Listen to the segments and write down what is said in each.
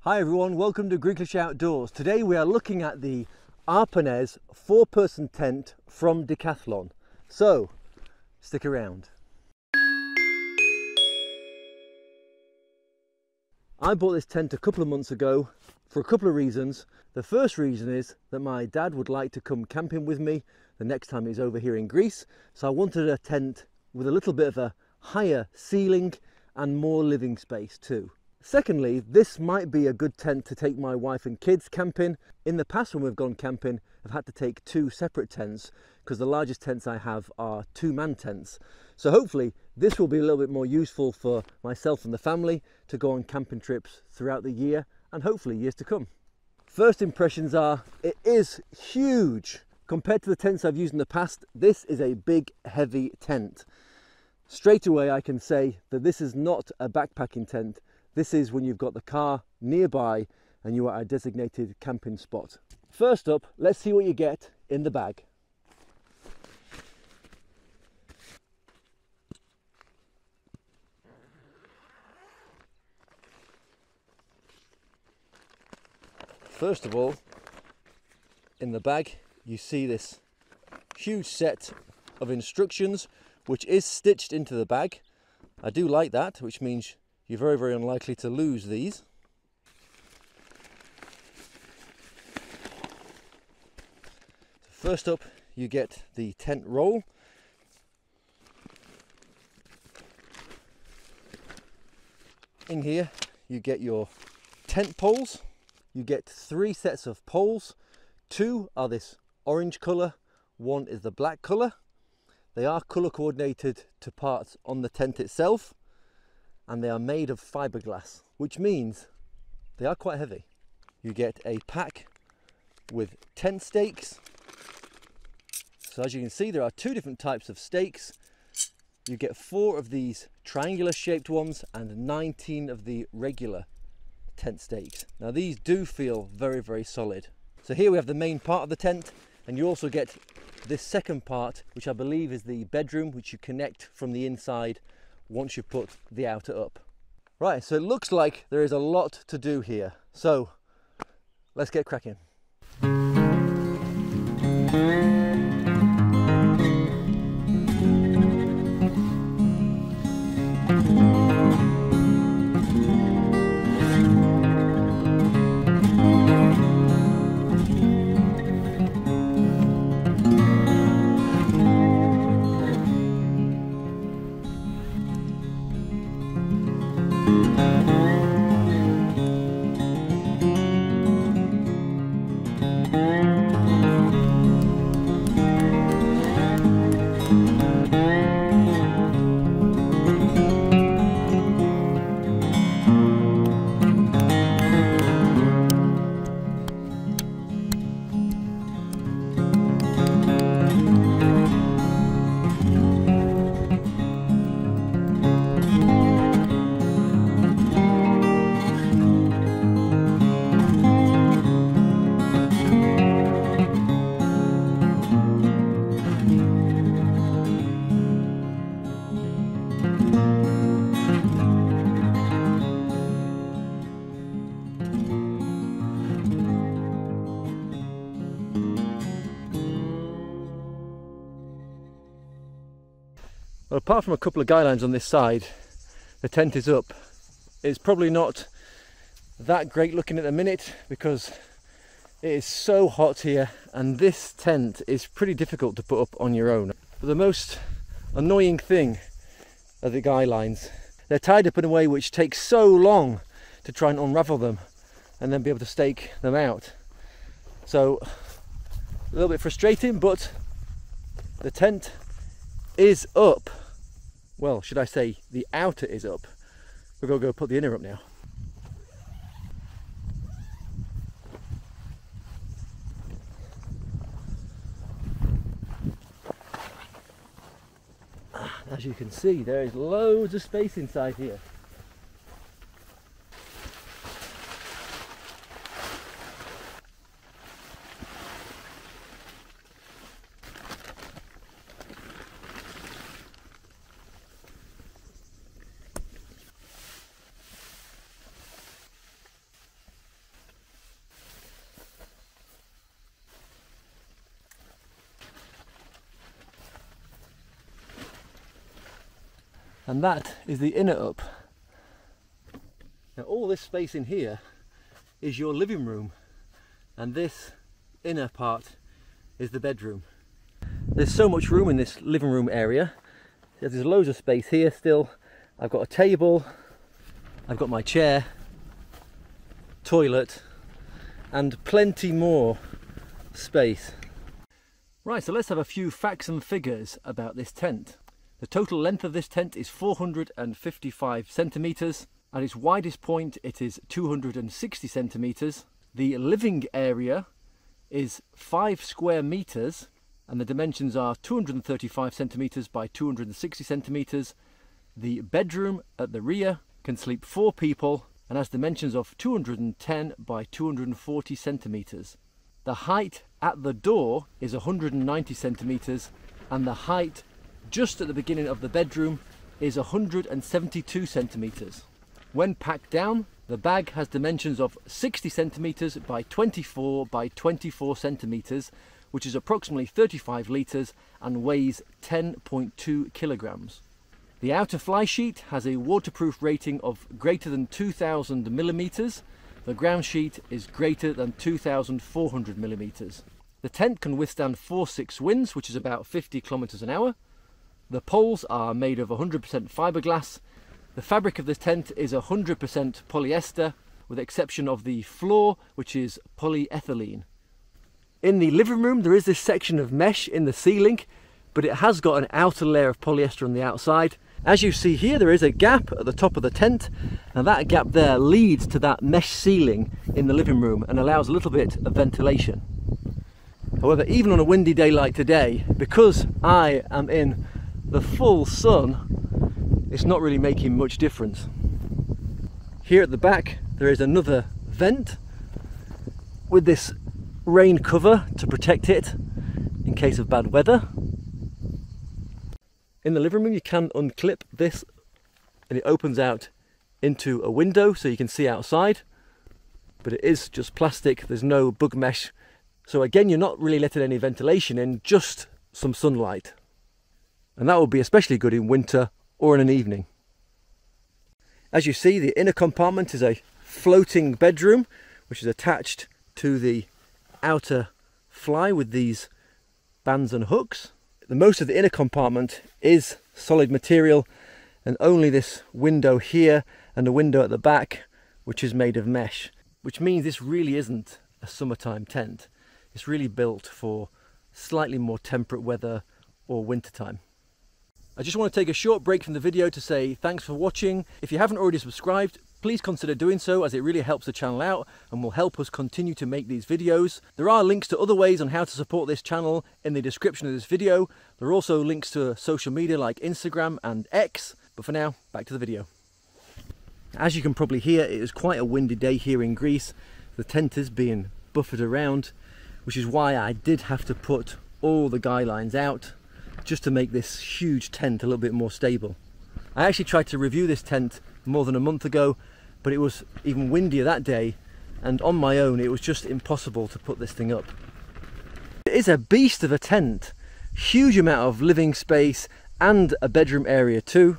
Hi everyone, welcome to Greeklish Outdoors. Today we are looking at the Arpenaz 4-person tent from Decathlon. So, stick around. I bought this tent a couple of months ago for a couple of reasons. The first reason is that my dad would like to come camping with me the next time he's over here in Greece. So I wanted a tent with a little bit of a higher ceiling and more living space too. Secondly, this might be a good tent to take my wife and kids camping. In the past when we've gone camping, I've had to take 2 separate tents because the largest tents I have are 2-man tents. So hopefully this will be a little bit more useful for myself and the family to go on camping trips throughout the year and hopefully years to come. First impressions are, it is huge. Compared to the tents I've used in the past, this is a big, heavy tent. Straight away I can say that this is not a backpacking tent. This is when you've got the car nearby and you are at a designated camping spot. First up, let's see what you get in the bag. First of all, in the bag, you see this huge set of instructions, which is stitched into the bag. I do like that, which means you're very, very unlikely to lose these. So first up, you get the tent roll. In here, you get your tent poles. You get 3 sets of poles. 2 are this orange colour, 1 is the black colour. They are colour coordinated to parts on the tent itself, and they are made of fiberglass, which means they are quite heavy. You get a pack with tent stakes. So as you can see, there are 2 different types of stakes. You get 4 of these triangular shaped ones and 19 of the regular tent stakes. Now these do feel very, very solid. So here we have the main part of the tent, and you also get this second part, which I believe is the bedroom, which you connect from the inside once you put the outer up. Right, so it looks like there is a lot to do here. So let's get cracking. Well, apart from a couple of guy lines on this side, the tent is up. It's probably not that great looking at the minute because it is so hot here, and this tent is pretty difficult to put up on your own. But the most annoying thing are the guy lines. They're tied up in a way which takes so long to try and unravel them and then be able to stake them out. So a little bit frustrating, but the tent is up. Well, should I say the outer is up. We're going to go put the inner up now. As you can see, there is loads of space inside here. and that is the inner up. Now all this space in here is your living room, and this inner part is the bedroom. There's so much room in this living room area. There's loads of space here still. I've got a table, I've got my chair, toilet, and plenty more space. Right, so let's have a few facts and figures about this tent. The total length of this tent is 455 centimetres. At its widest point it is 260 centimetres. The living area is 5 square metres, and the dimensions are 235 centimetres by 260 centimetres. The bedroom at the rear can sleep 4 people and has dimensions of 210 by 240 centimetres. The height at the door is 190 centimetres, and the height just at the beginning of the bedroom is 172 centimetres. When packed down, the bag has dimensions of 60 centimetres by 24 by 24 centimetres, which is approximately 35 litres and weighs 10.2 kilograms. The outer fly sheet has a waterproof rating of greater than 2,000 millimetres. The ground sheet is greater than 2,400 millimetres. The tent can withstand 4-6 winds, which is about 50 kilometers an hour. The poles are made of 100% fiberglass. The fabric of this tent is 100% polyester, with the exception of the floor, which is polyethylene. In the living room there is this section of mesh in the ceiling, but it has got an outer layer of polyester on the outside. As you see here, there is a gap at the top of the tent, and that gap there leads to that mesh ceiling in the living room and allows a little bit of ventilation. However, even on a windy day like today, because I am in the full sun, it's not really making much difference. Here at the back there is another vent with this rain cover to protect it in case of bad weather. In the living room you can unclip this and it opens out into a window so you can see outside, but it is just plastic, there's no bug mesh, so again you're not really letting any ventilation in, just some sunlight, and that will be especially good in winter or in an evening. As you see, the inner compartment is a floating bedroom which is attached to the outer fly with these bands and hooks. The most of the inner compartment is solid material, and only this window here and the window at the back which is made of mesh, which means this really isn't a summertime tent. It's really built for slightly more temperate weather or wintertime. I just want to take a short break from the video to say thanks for watching. If you haven't already subscribed, please consider doing so, as it really helps the channel out and will help us continue to make these videos. There are links to other ways on how to support this channel in the description of this video. There are also links to social media like Instagram and X, but for now, back to the video. As you can probably hear, it is quite a windy day here in Greece. The tent is being buffered around, which is why I did have to put all the guy lines out just to make this huge tent a little bit more stable. I actually tried to review this tent more than a month ago, but it was even windier that day, and on my own it was just impossible to put this thing up. It is a beast of a tent, huge amount of living space and a bedroom area too.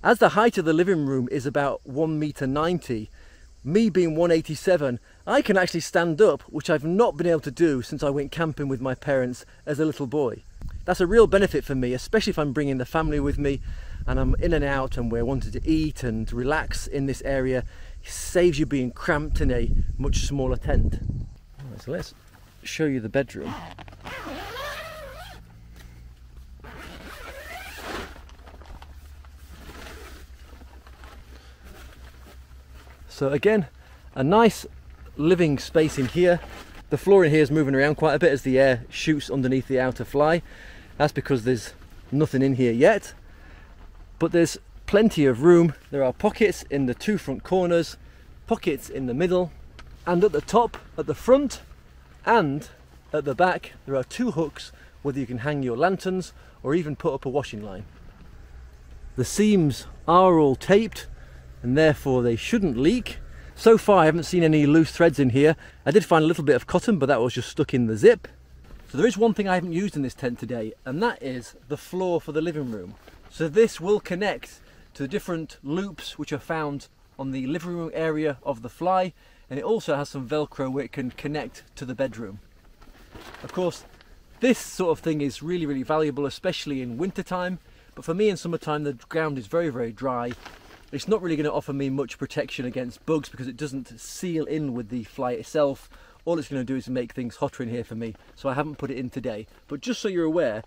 As the height of the living room is about 1.90 m, me being 187, I can actually stand up, which I've not been able to do since I went camping with my parents as a little boy. That's a real benefit for me, especially if I'm bringing the family with me and I'm in and out and we're wanting to eat and relax in this area. It saves you being cramped in a much smaller tent. Right, so let's show you the bedroom. So again, a nice living space in here. The floor in here is moving around quite a bit as the air shoots underneath the outer fly. That's because there's nothing in here yet, but there's plenty of room. There are pockets in the 2 front corners, pockets in the middle, and at the top, at the front and at the back, there are 2 hooks where you can hang your lanterns or even put up a washing line. The seams are all taped and therefore they shouldn't leak. So far I haven't seen any loose threads in here. I did find a little bit of cotton, but that was just stuck in the zip. So there is one thing I haven't used in this tent today, and that is the floor for the living room. So this will connect to the different loops which are found on the living room area of the Fly, and it also has some Velcro where it can connect to the bedroom. Of course, this sort of thing is really, really valuable, especially in winter time, but for me in summertime the ground is very, very dry. It's not really going to offer me much protection against bugs because it doesn't seal in with the Fly itself. All it's going to do is make things hotter in here for me, so I haven't put it in today. But just so you're aware,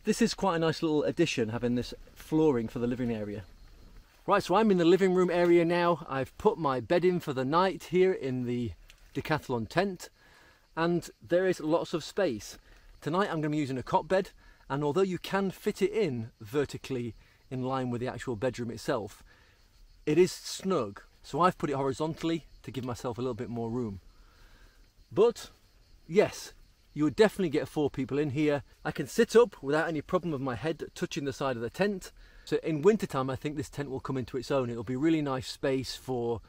this is quite a nice little addition, having this flooring for the living area. Right, so I'm in the living room area now. I've put my bed in for the night here in the Decathlon tent, and there is lots of space. Tonight I'm going to be using a cot bed, and although you can fit it in vertically in line with the actual bedroom itself, it is snug, so I've put it horizontally to give myself a little bit more room. But yes, you would definitely get 4 people in here. I can sit up without any problem of my head touching the side of the tent. So in wintertime, I think this tent will come into its own. It'll be really nice space for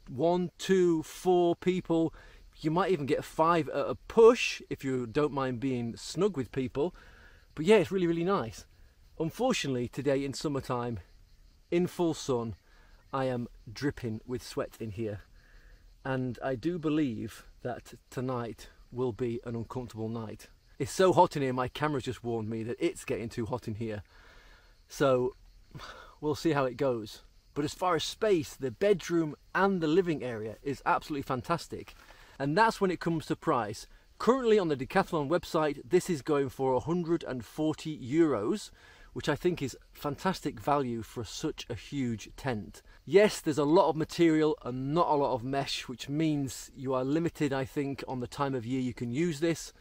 1, 2, 4 people. You might even get 5 at a push if you don't mind being snug with people. But yeah, it's really, really nice. Unfortunately, today in summertime, in full sun, I am dripping with sweat in here, and I do believe that tonight will be an uncomfortable night. It's so hot in here, my camera's just warned me that it's getting too hot in here, so we'll see how it goes. But as far as space, the bedroom and the living area is absolutely fantastic, and that's when it comes to price. Currently on the Decathlon website, this is going for €140, which I think is fantastic value for such a huge tent. Yes, there's a lot of material and not a lot of mesh, which means you are limited, I think, on the time of year you can use this.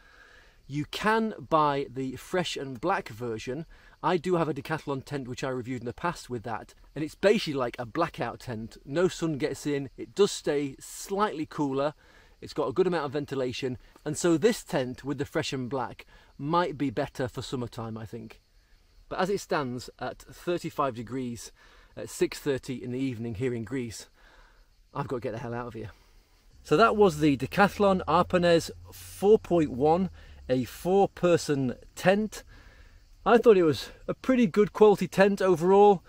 You can buy the fresh and black version. I do have a Decathlon tent which I reviewed in the past with that, and it's basically like a blackout tent. No sun gets in, it does stay slightly cooler, it's got a good amount of ventilation, and so this tent with the fresh and black might be better for summertime, I think. But as it stands at 35 degrees at 6:30 in the evening here in Greece, I've got to get the hell out of here. So that was the Decathlon Arpenaz 4.1, a 4-person tent. I thought it was a pretty good quality tent overall.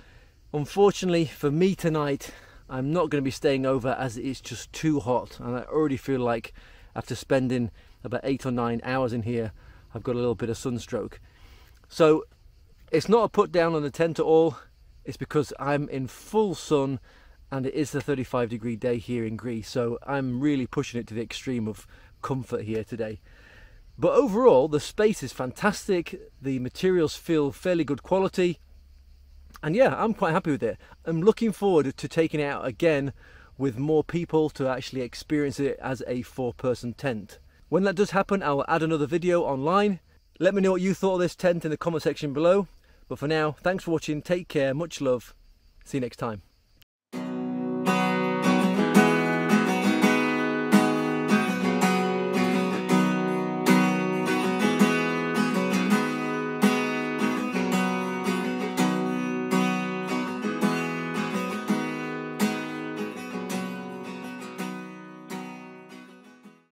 Unfortunately for me tonight, I'm not going to be staying over as it's just too hot, and I already feel like after spending about 8 or 9 hours in here, I've got a little bit of sunstroke. So it's not a put down on the tent at all, it's because I'm in full sun and it is the 35-degree day here in Greece, so I'm really pushing it to the extreme of comfort here today. But overall, the space is fantastic, the materials feel fairly good quality, and yeah, I'm quite happy with it. I'm looking forward to taking it out again with more people to actually experience it as a 4-person tent. When that does happen, I will add another video online. Let me know what you thought of this tent in the comment section below. But for now, thanks for watching, take care, much love, see you next time.